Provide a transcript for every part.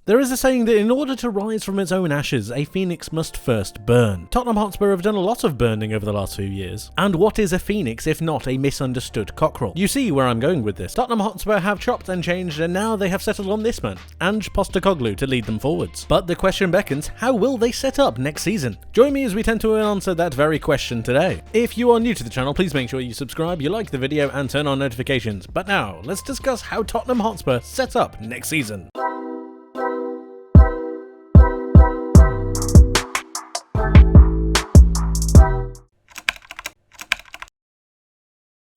There is a saying that in order to rise from its own ashes, a phoenix must first burn. Tottenham Hotspur have done a lot of burning over the last few years. And what is a phoenix if not a misunderstood cockerel? You see where I'm going with this. Tottenham Hotspur have chopped and changed, and now they have settled on this man, Ange Postecoglou, to lead them forwards. But the question beckons, how will they set up next season? Join me as we tend to answer that very question today. If you are new to the channel, please make sure you subscribe, you like the video, and turn on notifications. But now, let's discuss how Tottenham Hotspur set up next season.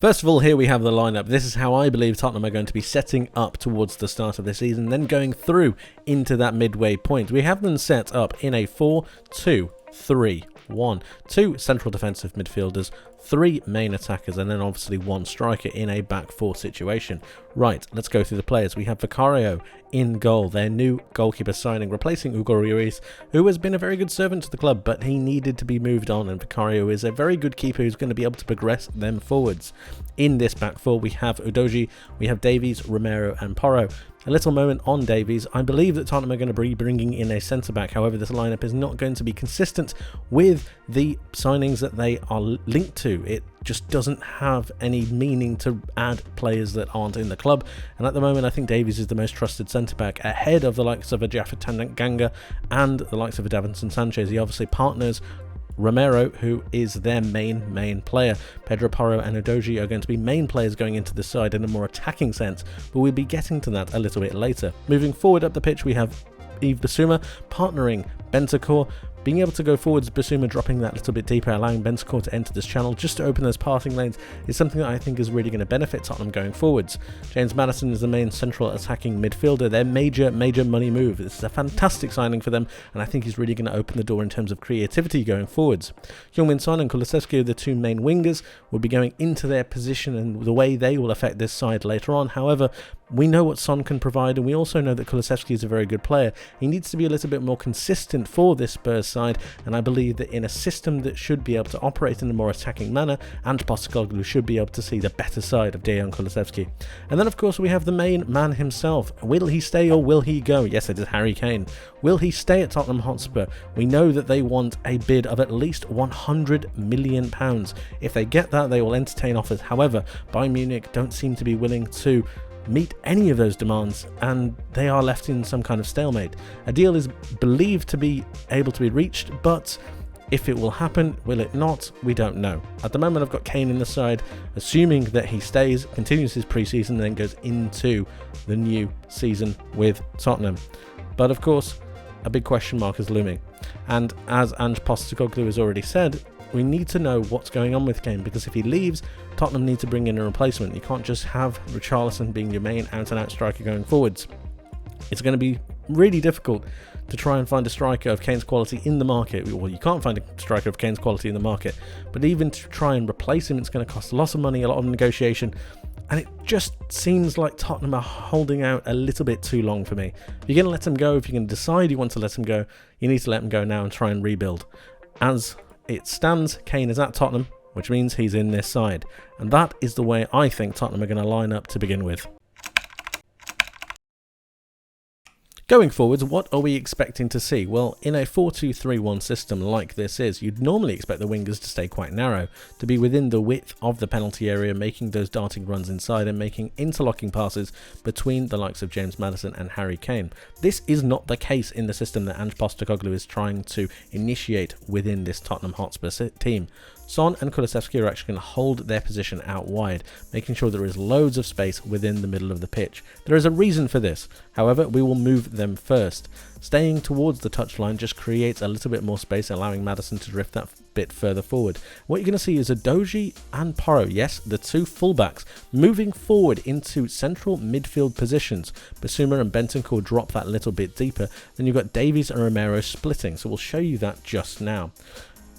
First of all, here we have the lineup. This is how I believe Tottenham are going to be setting up towards the start of the season, then going through into that midway point. We have them set up in a 4-2-3-1. 2 central defensive midfielders, 3 main attackers, and then obviously 1 striker in a back 4 situation. Right, let's go through the players. We have Vicario in goal, their new goalkeeper signing, replacing Hugo Ruiz, who has been a very good servant to the club, but he needed to be moved on, and Vicario is a very good keeper who's going to be able to progress them forwards. In this back 4, we have Udogie, we have Davies, Romero, and Porro. A little moment on Davies. I believe that Tottenham are going to be bringing in a centre-back. However, this lineup is not going to be consistent with the signings that they are linked to. It just doesn't have any meaning to add players that aren't in the club. And at the moment, I think Davies is the most trusted centre-back, ahead of the likes of a Jaffa Tanganga and the likes of a Davinson Sanchez. He obviously partners Romero, who is their main player. Pedro Porro and Udogie are going to be main players going into the side in a more attacking sense, but we'll be getting to that a little bit later. Moving forward up the pitch, we have Yves Bissouma partnering Bentancur. Being able to go forwards, Bissouma dropping that little bit deeper, allowing Bentancur to enter this channel just to open those passing lanes, is something that I think is really going to benefit Tottenham going forwards. James Maddison is the main central attacking midfielder, their major money move. This is a fantastic signing for them, and I think he's really going to open the door in terms of creativity going forwards. Heung-min Son and Kulusevski are the 2 main wingers. Will be going into their position and the way they will affect this side later on. However, we know what Son can provide, and we also know that Kulusevski is a very good player. He needs to be a little bit more consistent for this Spurs side, and I believe that in a system that should be able to operate in a more attacking manner, Ange Postecoglou should be able to see the better side of Dejan Kulusevski. And then of course we have the main man himself. Will he stay or will he go? Yes, it is Harry Kane. Will he stay at Tottenham Hotspur? We know that they want a bid of at least £100 million. If they get that, they will entertain offers. However, Bayern Munich don't seem to be willing to meet any of those demands, and they are left in some kind of stalemate. A deal is believed to be able to be reached, but if it will happen, will it not? We don't know. At the moment, I've got Kane in the side, assuming that he stays, continues his pre-season, and then goes into the new season with Tottenham. But of course, a big question mark is looming. And as Ange Postecoglou has already said, we need to know what's going on with Kane, because if he leaves, Tottenham need to bring in a replacement. You can't just have Richarlison being your main out-and-out striker going forwards. It's going to be really difficult to try and find a striker of Kane's quality in the market. Well, you can't find a striker of Kane's quality in the market, but even to try and replace him, it's going to cost a lot of money, a lot of negotiation, and it just seems like Tottenham are holding out a little bit too long for me. If you're going to let him go, if you're going to decide you want to let him go, you need to let him go now and try and rebuild. As it stands, Kane is at Tottenham, which means he's in this side, and that is the way I think Tottenham are going to line up to begin with. Going forwards, what are we expecting to see? Well, in a 4-2-3-1 system like this is, you'd normally expect the wingers to stay quite narrow, to be within the width of the penalty area, making those darting runs inside and making interlocking passes between the likes of James Maddison and Harry Kane. This is not the case in the system that Ange Postecoglou is trying to initiate within this Tottenham Hotspur team. Son and Kulusevski are actually going to hold their position out wide, making sure there is loads of space within the middle of the pitch. There is a reason for this, however, we will move them first. Staying towards the touchline just creates a little bit more space, allowing Maddison to drift that bit further forward. What you're going to see is Udogie and Porro, yes, the 2 fullbacks, moving forward into central midfield positions. Bissouma and Bentancur drop that little bit deeper. Then you've got Davies and Romero splitting, so we'll show you that just now.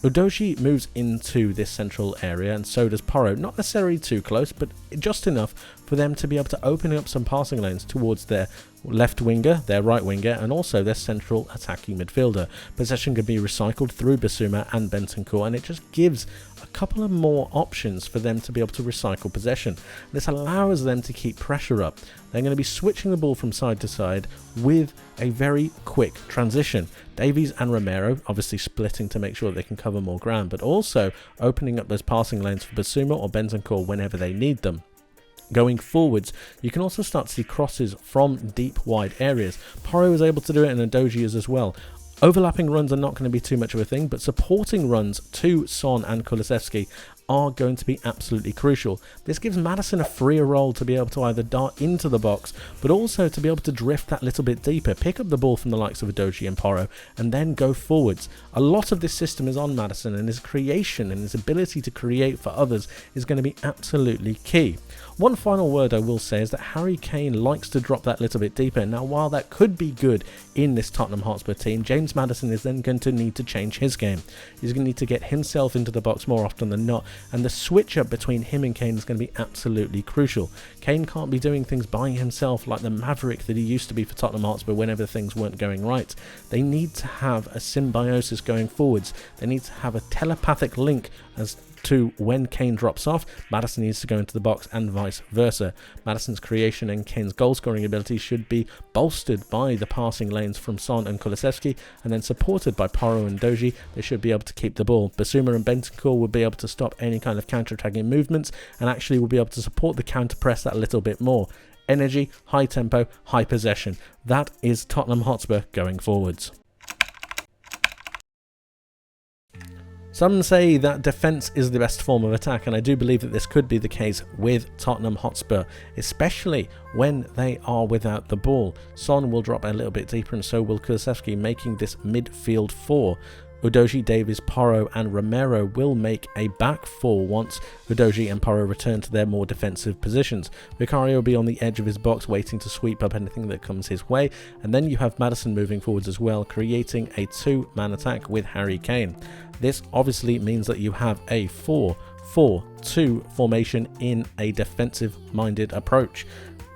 Udogie moves into this central area, and so does Porro. Not necessarily too close, but just enough for them to be able to open up some passing lanes towards their left winger, their right winger, and also their central attacking midfielder. Possession can be recycled through Bissouma and Bentancur, and it just gives a couple of more options for them to be able to recycle possession. This allows them to keep pressure up. They're going to be switching the ball from side to side with a very quick transition. Davies and Romero obviously splitting to make sure they can cover more ground, but also opening up those passing lanes for Bissouma or Bentancur whenever they need them. Going forwards, you can also start to see crosses from deep, wide areas. Porro was able to do it, and Udogie as well. Overlapping runs are not going to be too much of a thing, but supporting runs to Son and Kulusevski are going to be absolutely crucial. This gives Maddison a freer role to be able to either dart into the box, but also to be able to drift that little bit deeper, pick up the ball from the likes of Udogie and Porro, and then go forwards. A lot of this system is on Maddison, and his creation and his ability to create for others is going to be absolutely key. One final word I will say is that Harry Kane likes to drop that little bit deeper. Now, while that could be good in this Tottenham Hotspur team, James Maddison is then going to need to change his game. He's going to need to get himself into the box more often than not, and the switch up between him and Kane is going to be absolutely crucial. Kane can't be doing things by himself like the maverick that he used to be for Tottenham Hotspur whenever things weren't going right. They need to have a symbiosis going forwards. They need to have a telepathic link as to when Kane drops off, Maddison needs to go into the box, and vice versa. Maddison's creation and Kane's goal scoring ability should be bolstered by the passing lanes from Son and Kulusevski, and then supported by Porro and Udogie. They should be able to keep the ball. Bissouma and Bentancur will be able to stop any kind of counter-attacking movements, and actually will be able to support the counter-press that little bit more. Energy, high tempo, high possession. That is Tottenham Hotspur going forwards. Some say that defence is the best form of attack, and I do believe that this could be the case with Tottenham Hotspur, especially when they are without the ball. Son will drop a little bit deeper, and so will Kulusevski, making this midfield four. Udogie, Davies, Porro and Romero will make a back four once Udogie and Porro return to their more defensive positions. Vicario will be on the edge of his box waiting to sweep up anything that comes his way, and then you have Maddison moving forwards as well, creating a two-man attack with Harry Kane. This obviously means that you have a 4-4-2 formation in a defensive-minded approach.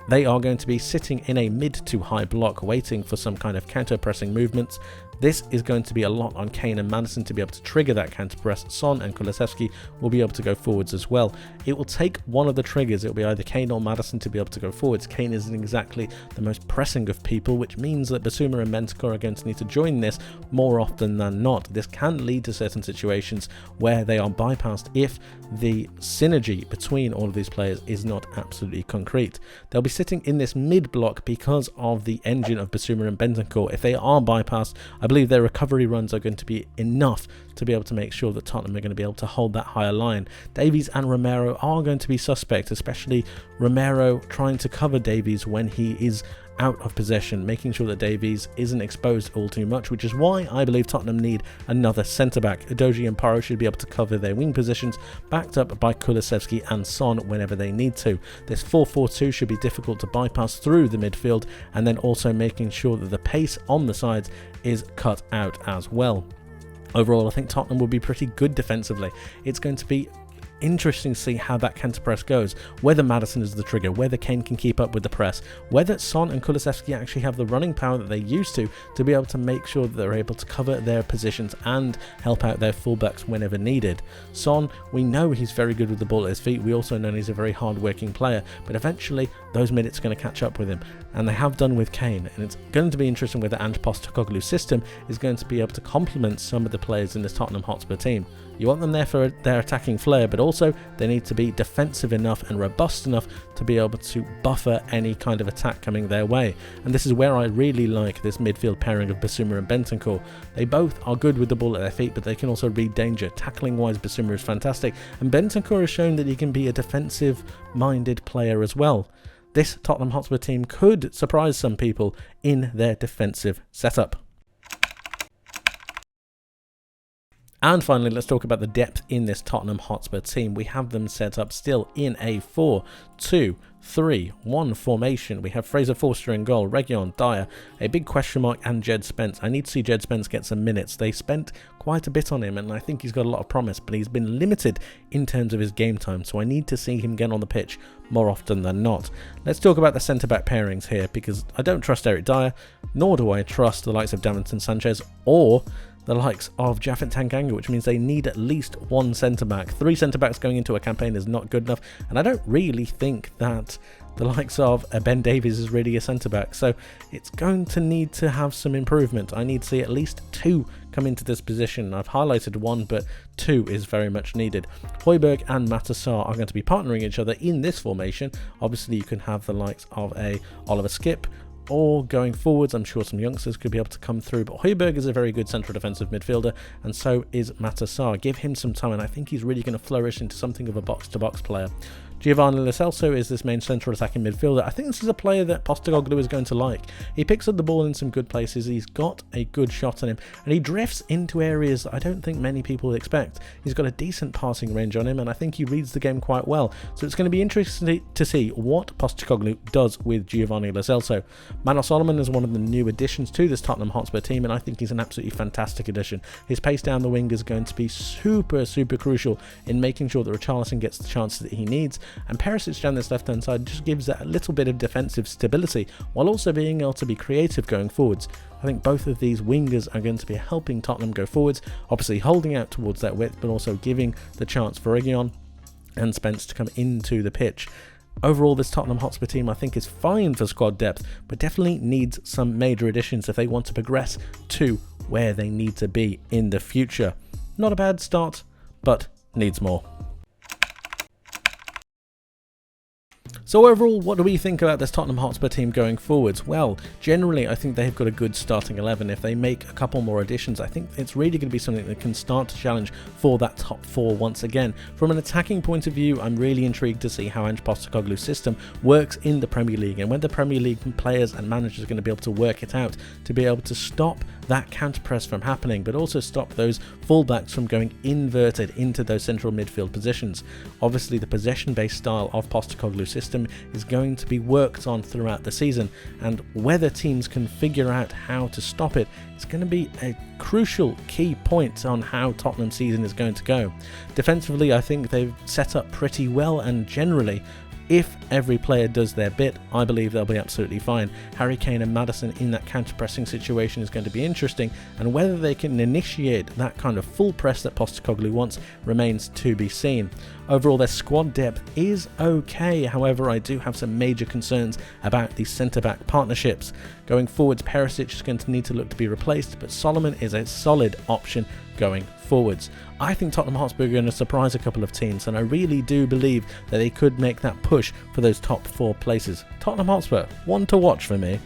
They are going to be sitting in a mid to high block waiting for some kind of counter-pressing movements. This is going to be a lot on Kane and Maddison to be able to trigger that counter-press. Son and Kulusevski will be able to go forwards as well. It will take one of the triggers. It will be either Kane or Maddison to be able to go forwards. Kane isn't exactly the most pressing of people, which means that Bissouma and Bentancur are going to need to join this more often than not. This can lead to certain situations where they are bypassed if the synergy between all of these players is not absolutely concrete. They'll be sitting in this mid-block because of the engine of Bissouma and Bentancur. If they are bypassed, I believe their recovery runs are going to be enough to be able to make sure that Tottenham are going to be able to hold that higher line. Davies and Romero are going to be suspect, especially Romero trying to cover Davies when he is out of possession, making sure that Davies isn't exposed all too much, which is why I believe Tottenham need another centre-back. Udogie and Porro should be able to cover their wing positions, backed up by Kulusevski and Son whenever they need to. This 4-4-2 should be difficult to bypass through the midfield, and then also making sure that the pace on the sides is cut out as well. Overall, I think Tottenham will be pretty good defensively. It's going to be interesting to see how that counter press goes, whether Maddison is the trigger, whether Kane can keep up with the press, whether Son and Kulusevski actually have the running power that they used to be able to make sure that they're able to cover their positions and help out their fullbacks whenever needed. Son, we know he's very good with the ball at his feet. We also know he's a very hard-working player, but eventually those minutes are going to catch up with him, and they have done with Kane, and it's going to be interesting whether Ange Postecoglou's system is going to be able to complement some of the players in this Tottenham Hotspur team. You want them there for their attacking flair, but also they need to be defensive enough and robust enough to be able to buffer any kind of attack coming their way. And this is where I really like this midfield pairing of Bissouma and Bentancur. They both are good with the ball at their feet, but they can also read danger. Tackling wise, Bissouma is fantastic, and Bentancur has shown that he can be a defensive minded player as well. This Tottenham Hotspur team could surprise some people in their defensive setup. And finally, let's talk about the depth in this Tottenham Hotspur team. We have them set up still in a 4-2-3-1 formation. We have Fraser Forster in goal, Reguilon, Dyer, a big question mark, and Jed Spence. I need to see Jed Spence get some minutes. They spent quite a bit on him, and I think he's got a lot of promise, but he's been limited in terms of his game time, so I need to see him get on the pitch more often than not. Let's talk about the centre-back pairings here, because I don't trust Eric Dyer, nor do I trust the likes of Davinson Sanchez or the likes of Japhet Tanganga, which means they need at least one centre-back. 3 centre-backs going into a campaign is not good enough, and I don't really think that the likes of Ben Davies is really a centre-back, so it's going to need to have some improvement. I need to see at least 2 come into this position. I've highlighted 1, but 2 is very much needed. Højbjerg and Matassar are going to be partnering each other in this formation. Obviously, you can have the likes of a Oliver Skipp, or going forwards, I'm sure some youngsters could be able to come through, but Højbjerg is a very good central defensive midfielder, and so is Matassar. Give him some time, and I think he's really going to flourish into something of a box-to-box player. Giovanni Lo Celso is this main central attacking midfielder. I think this is a player that Postecoglou is going to like. He picks up the ball in some good places, he's got a good shot on him, and he drifts into areas that I don't think many people would expect. He's got a decent passing range on him, and I think he reads the game quite well. So it's going to be interesting to see what Postecoglou does with Giovanni Lo Celso. Manos Solomon is one of the new additions to this Tottenham Hotspur team, and I think he's an absolutely fantastic addition. His pace down the wing is going to be super crucial in making sure that Richarlison gets the chances that he needs, and Perisic down this left hand side just gives that a little bit of defensive stability while also being able to be creative going forwards. I think both of these wingers are going to be helping Tottenham go forwards, obviously holding out towards that width, but also giving the chance for Reguilon and Spence to come into the pitch. Overall, this Tottenham Hotspur team I think is fine for squad depth, but definitely needs some major additions if they want to progress to where they need to be in the future. Not a bad start, but needs more. So overall, what do we think about this Tottenham Hotspur team going forwards? Well, generally I think they've got a good starting 11. If they make a couple more additions, I think it's really going to be something that can start to challenge for that top 4 once again. From an attacking point of view, I'm really intrigued to see how Ange Postecoglou's system works in the Premier League, and when the Premier League players and managers are going to be able to work it out to be able to stop that counter press from happening, but also stop those fullbacks from going inverted into those central midfield positions. Obviously, the possession-based style of Postecoglou's system is going to be worked on throughout the season, and whether teams can figure out how to stop it is going to be a crucial key point on how Tottenham's season is going to go. Defensively, I think they've set up pretty well, and generally, if every player does their bit, I believe they'll be absolutely fine. Harry Kane and Maddison in that counter-pressing situation is going to be interesting, and whether they can initiate that kind of full press that Postecoglou wants remains to be seen. Overall, their squad depth is okay, however I do have some major concerns about these centre-back partnerships. Going forwards, Perisic is going to need to look to be replaced, but Solomon is a solid option going forwards. I think Tottenham Hotspur are going to surprise a couple of teams, and I really do believe that they could make that push for those top 4 places. Tottenham Hotspur, one to watch for me.